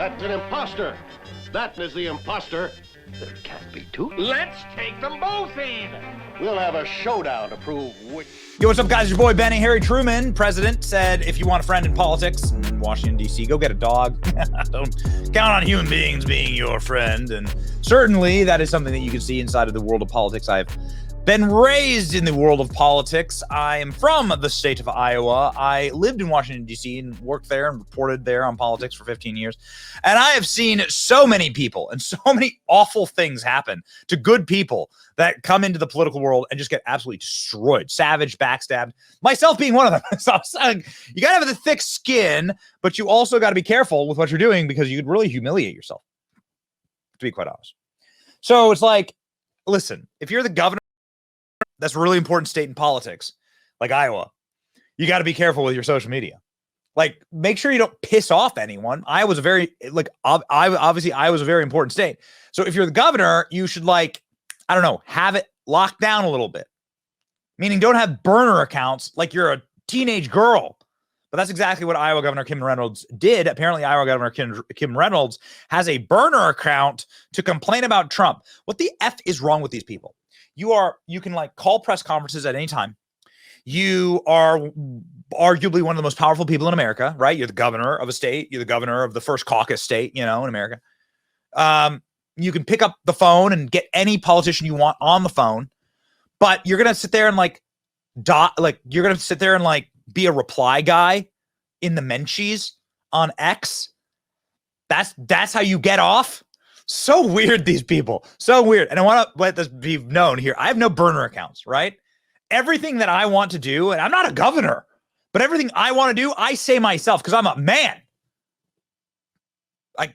That's an imposter. That is the imposter. There can't be two. Let's take them both in. We'll have a showdown to prove which. Yo, what's up, guys? It's your boy, Benny. Harry Truman, president, said if you want a friend in politics in Washington, D.C., go get a dog. Don't count on human beings being your friend. And certainly that is something that you can see inside of the world of politics. I've been raised in the world of politics. I am from the state of Iowa. I lived in Washington, D.C. and worked there and reported there on politics for 15 years. And I have seen so many people and so many awful things happen to good people that come into the political world and just get absolutely destroyed, savaged, backstabbed, myself being one of them. So you got to have the thick skin, but you also got to be careful with what you're doing because you could really humiliate yourself, to be quite honest. So it's like, listen, if you're the governor, that's a really important state in politics, like Iowa, you got to be careful with your social media. Like, make sure you don't piss off anyone. Iowa's a very, obviously Iowa's a very important state. So if you're the governor, you should, like, I don't know, have it locked down a little bit. Meaning don't have burner accounts like you're a teenage girl. But that's exactly what Iowa Governor Kim Reynolds did. Apparently, Iowa Governor Kim Reynolds has a burner account to complain about Trump. What the F is wrong with these people? You can like call press conferences at any time. You are arguably one of the most powerful people in America, right? You're the governor of a state. You're the governor of the first caucus state, in America. You can pick up the phone and get any politician you want on the phone, but you're going to sit there and you're going to sit there and be a reply guy in the Menchies on X. That's how you get off. So weird, these people. So weird. And I want to let this be known here. I have no burner accounts, right? Everything that I want to do, and I'm not a governor, but everything I want to do, I say myself because I'm a man.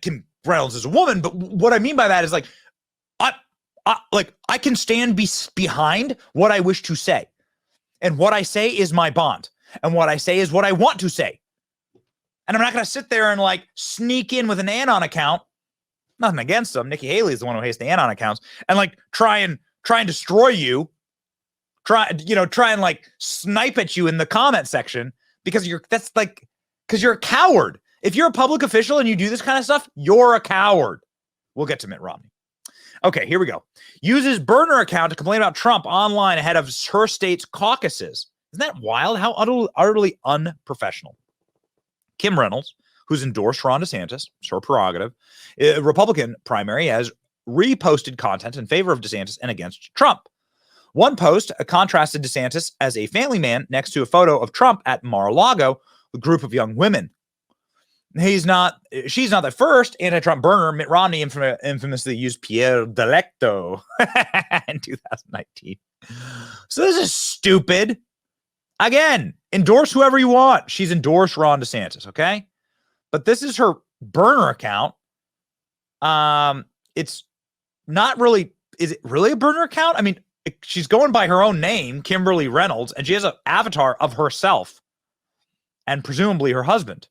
Kim Reynolds is a woman, but what I mean by that is I can stand behind what I wish to say. And what I say is my bond. And what I say is what I want to say. And I'm not going to sit there and sneak in with an Anon account. Nothing against them. Nikki Haley is the one who hates the Anon accounts and try and destroy you. Try and snipe at you in the comment section because you're a coward. If you're a public official and you do this kind of stuff, you're a coward. We'll get to Mitt Romney. Okay, here we go. Uses burner account to complain about Trump online ahead of her state's caucuses. Isn't that wild? How utterly unprofessional. Kim Reynolds, who's endorsed Ron DeSantis, it's her prerogative, Republican primary, has reposted content in favor of DeSantis and against Trump. One post contrasted DeSantis as a family man next to a photo of Trump at Mar-a-Lago, a group of young women. She's not the first anti-Trump burner. Mitt Romney infamously used Pierre Delecto in 2019. So this is stupid. Again, endorse whoever you want. She's endorsed Ron DeSantis, okay? But this is her burner account. It's not really, is it really a burner account? I mean, she's going by her own name, Kimberly Reynolds, and she has an avatar of herself and presumably her husband.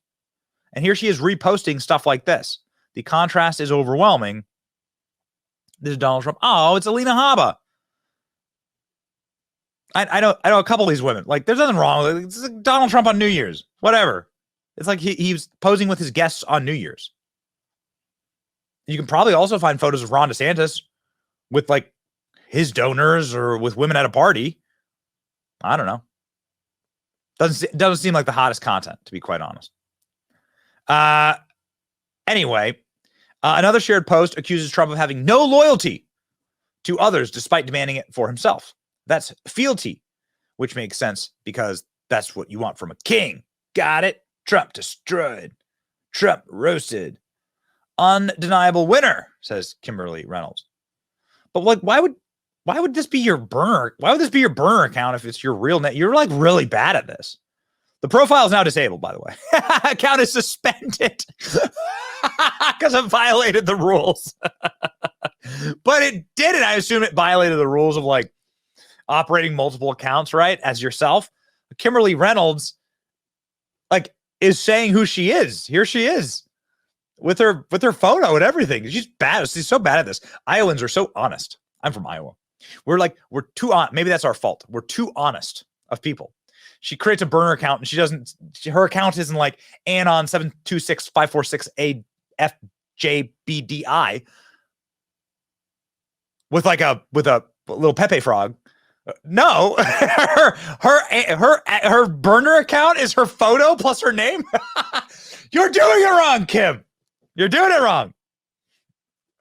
And here she is reposting stuff like this. The contrast is overwhelming. This is Donald Trump. Oh, it's Alina Habba. I know a couple of these women. There's nothing wrong with it. It's like Donald Trump on New Year's. Whatever. It's like he's posing with his guests on New Year's. You can probably also find photos of Ron DeSantis with his donors or with women at a party. I don't know. Doesn't seem like the hottest content, to be quite honest. Anyway, another shared post accuses Trump of having no loyalty to others despite demanding it for himself. That's fealty, which makes sense because that's what you want from a king. Got it? Trump destroyed. Trump roasted. Undeniable winner, says Kimberly Reynolds. But why would this be your burner? Why would this be your burner account if it's your real name? You're really bad at this. The profile is now disabled, by the way. Account is suspended because it violated the rules. But it didn't. I assume it violated the rules of operating multiple accounts, right? As yourself. Kimberly Reynolds is saying who she is. Here she is with her photo and everything. She's bad. She's so bad at this. Iowans are so honest. I'm from Iowa. We're too honest. Maybe that's our fault. We're too honest of people. She creates a burner account and her account isn't Anon 7265468 JBDI with a little Pepe frog. No, her burner account is her photo plus her name. You're doing it wrong, Kim. You're doing it wrong.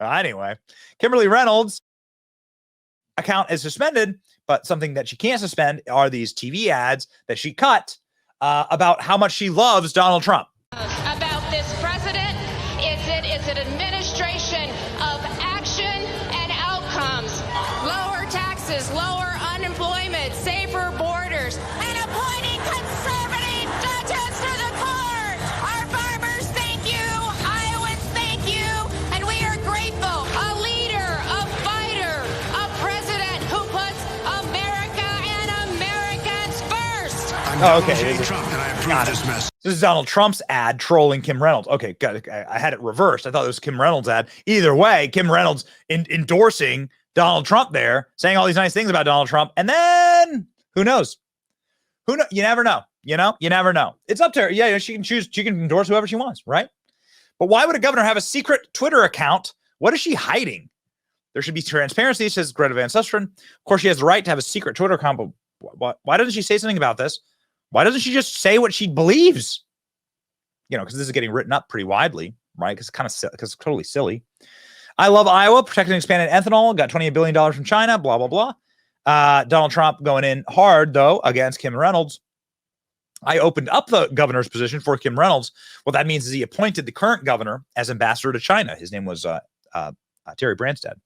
Anyway, Kimberly Reynolds' account is suspended, but something that she can't suspend are these TV ads that she cut about how much she loves Donald Trump. About this president, it's an administration of action and outcomes. Lower taxes, lower unemployment, safer borders, and appointing conservative judges to the court. Our farmers thank you, Iowans thank you, and we are grateful. A leader, a fighter, a president who puts America and Americans first. I'm Donald J. Trump, and I approve this message. This is Donald Trump's ad trolling Kim Reynolds. Okay, I had it reversed. I thought it was Kim Reynolds' ad. Either way, Kim Reynolds endorsing Donald Trump there, saying all these nice things about Donald Trump, and then who knows? You never know. You never know. It's up to her. Yeah, she can choose. She can endorse whoever she wants, right? But why would a governor have a secret Twitter account? What is she hiding? There should be transparency, says Greta Van Susteren. Of course, she has the right to have a secret Twitter account, but why doesn't she say something about this? Why doesn't she just say what she believes? Because this is getting written up pretty widely, right? Because it's totally silly. I love Iowa, protecting expanded ethanol, got $28 billion from China, blah, blah, blah. Donald Trump going in hard, though, against Kim Reynolds. I opened up the governor's position for Kim Reynolds. What that means is he appointed the current governor as ambassador to China. His name was Terry Branstad.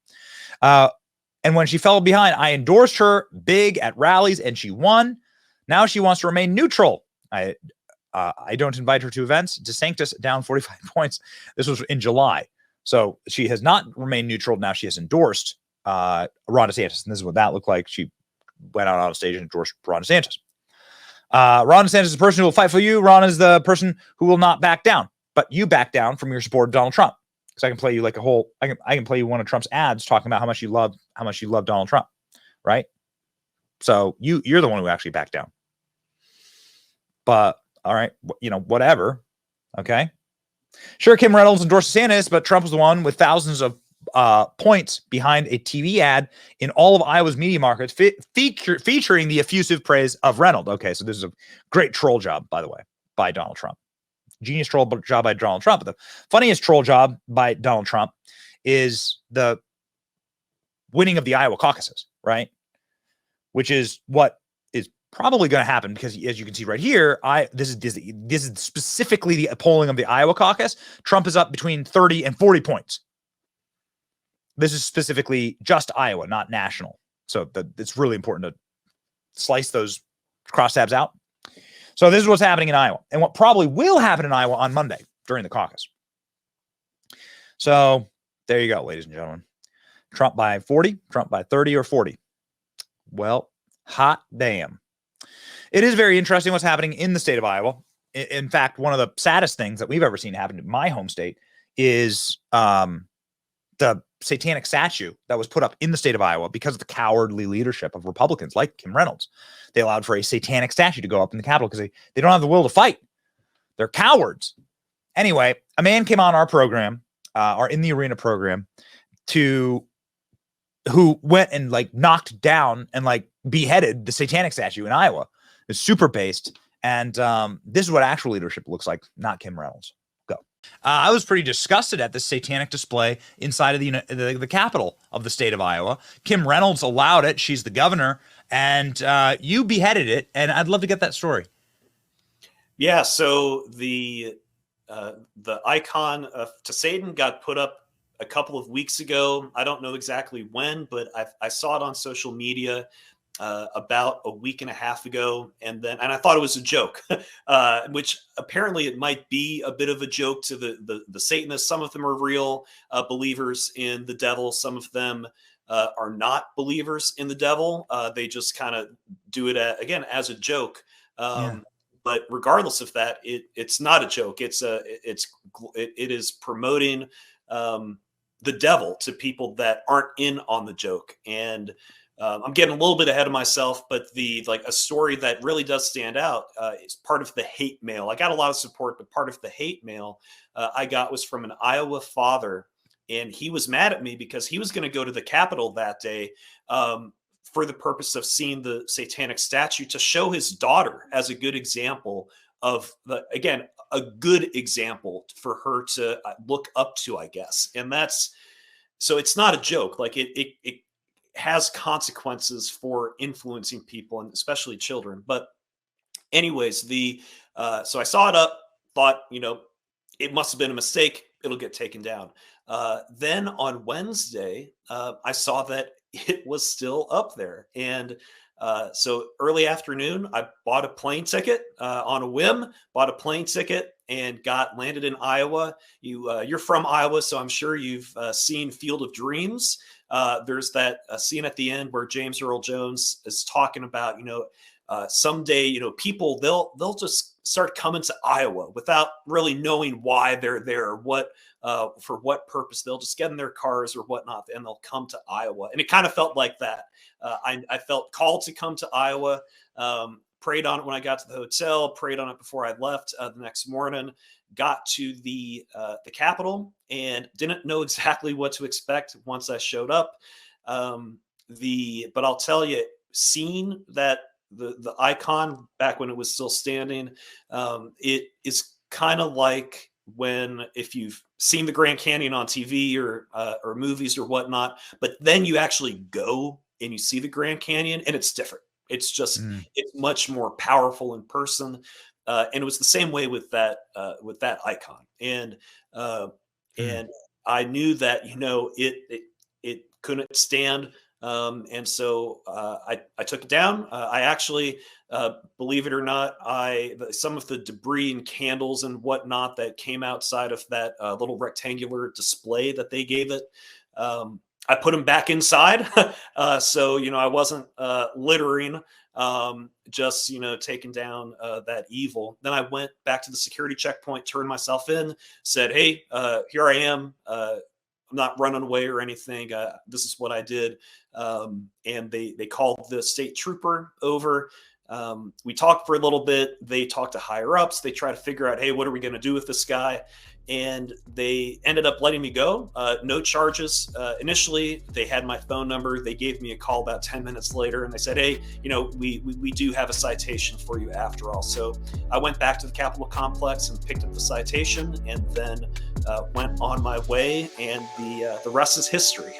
And when she fell behind, I endorsed her big at rallies, and she won. Now she wants to remain neutral. I don't invite her to events. DeSantis down 45 points. This was in July. So she has not remained neutral. Now she has endorsed Ron DeSantis. And this is what that looked like. She went out on stage and endorsed Ron DeSantis. Ron DeSantis is the person who will fight for you. Ron is the person who will not back down. But you back down from your support of Donald Trump. Because I can play you like I can play you one of Trump's ads talking about how much you love Donald Trump. Right? So you're the one who actually backed down. But all right, whatever. Okay. Sure, Kim Reynolds endorsed DeSantis, but Trump was the one with thousands of points behind a TV ad in all of Iowa's media markets featuring the effusive praise of Reynolds. Okay, so this is a great troll job, by the way, by Donald Trump. Genius troll job by Donald Trump. But the funniest troll job by Donald Trump is the winning of the Iowa caucuses, right? Which is what is probably going to happen because, as you can see right here, this is specifically the polling of the Iowa caucus. Trump is up between 30 and 40 points. This is specifically just Iowa, not national. So it's really important to slice those crosstabs out. So this is what's happening in Iowa, and what probably will happen in Iowa on Monday during the caucus. So there you go, ladies and gentlemen. Trump by 40, Trump by 30 or 40. Well, hot damn. It is very interesting what's happening in the state of Iowa. In fact, one of the saddest things that we've ever seen happen in my home state is the satanic statue that was put up in the state of Iowa because of the cowardly leadership of Republicans like Kim Reynolds. They allowed for a satanic statue to go up in the Capitol because they don't have the will to fight. They're cowards. Anyway, a man came on our program, our In the Arena program, who went and knocked down and beheaded the satanic statue in Iowa. It's super based. And this is what actual leadership looks like, not Kim Reynolds. Go. I was pretty disgusted at this satanic display inside of the capital of the state of Iowa. Kim Reynolds allowed it. She's the governor. And you beheaded it. And I'd love to get that story. Yeah, so the icon to Satan got put up a couple of weeks ago. I don't know exactly when, but I saw it on social media about a week and a half ago, and I thought it was a joke, which apparently it might be a bit of a joke to the Satanists. Some of them are real believers in the devil. Some of them are not believers in the devil. They just kind of do it again as a joke. But regardless of that, it's not a joke. It is promoting the devil to people that aren't in on the joke. And I'm getting a little bit ahead of myself, but a story that really does stand out is part of the hate mail. I got a lot of support, but part of the hate mail I got was from an Iowa father, and he was mad at me because he was going to go to the Capitol that day for the purpose of seeing the satanic statue to show his daughter as a good example of a good example for her to look up to, I guess. And so it's not a joke. Like it has consequences for influencing people, and especially children. But anyways, so I saw it up, thought, it must have been a mistake. It'll get taken down. Then on Wednesday, I saw that it was still up there. And so early afternoon, I bought a plane ticket on a whim, and landed in Iowa. You're from Iowa, so I'm sure you've seen Field of Dreams. There's that scene at the end where James Earl Jones is talking about, someday, people, they'll just start coming to Iowa without really knowing why they're there, for what purpose. They'll just get in their cars or whatnot, and they'll come to Iowa. And it kind of felt like that. I felt called to come to Iowa, prayed on it when I got to the hotel, prayed on it before I left the next morning, got to the Capitol, and didn't know exactly what to expect once I showed up. But I'll tell you, seeing that the icon back when it was still standing, it is kind of like if you've seen the Grand Canyon on TV or movies or whatnot, but then you actually go and you see the Grand Canyon, and it's different. It's just it's much more powerful in person, and it was the same way with that icon. And I knew that it couldn't stand. And so I took it down. I actually, believe it or not, some of the debris and candles and whatnot that came outside of that little rectangular display that they gave it, I put them back inside. So, I wasn't littering, just, taking down that evil. Then I went back to the security checkpoint, turned myself in, said, hey, here I am. I'm not running away or anything. This is what I did. And they called the state trooper over. We talked for a little bit. They talked to higher ups. They tried to figure out, hey, what are we going to do with this guy? And they ended up letting me go. No charges. Initially, they had my phone number. They gave me a call about 10 minutes later, and they said, hey, we do have a citation for you after all. So I went back to the Capitol complex and picked up the citation, and then went on my way, and the rest is history.